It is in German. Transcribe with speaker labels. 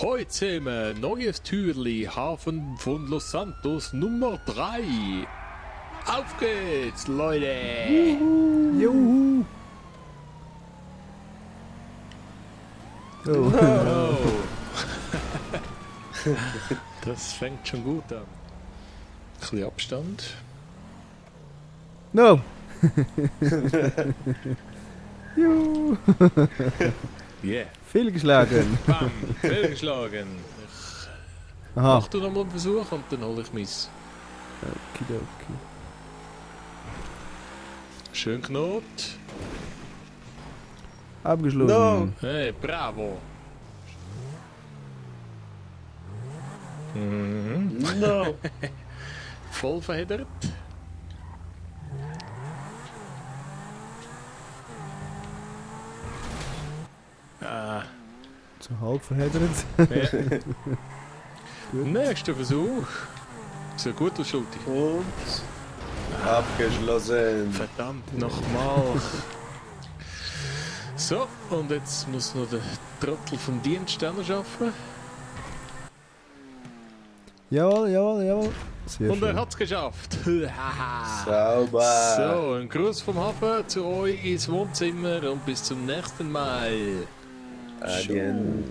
Speaker 1: Heute sehen wir neues Türli, Hafen von Los Santos Nummer 3. Auf geht's, Leute!
Speaker 2: Juhu! Oh.
Speaker 1: Oh. Das fängt schon gut an. Ein bisschen Abstand.
Speaker 2: No! Juhu!
Speaker 1: Yeah.
Speaker 2: Fehlgeschlagen!
Speaker 1: Bam, fehlgeschlagen.
Speaker 2: Aha.
Speaker 1: Mach du nochmal einen Versuch und dann hole ich meins.
Speaker 2: Okidoki.
Speaker 1: Schön Knot.
Speaker 2: Abgeschlossen.
Speaker 3: No.
Speaker 1: Hey, bravo. Mhm.
Speaker 3: No.
Speaker 1: Voll verheddert. Ah,
Speaker 2: Zu halb verheddert.
Speaker 1: ja.
Speaker 2: Gut.
Speaker 1: Nächster Versuch. So gut aus, Schulti.
Speaker 3: Und abgeschlossen.
Speaker 1: Verdammt, nochmal. So, und jetzt muss noch der Trottel vom Dienst auch noch arbeiten.
Speaker 2: Jawohl, jawohl, jawohl. Sehr
Speaker 1: Und er
Speaker 2: schön.
Speaker 1: hat es geschafft. Haha.
Speaker 3: Sauber.
Speaker 1: So, ein Gruß vom Hafen zu euch ins Wohnzimmer und bis zum nächsten Mal.
Speaker 3: Adien.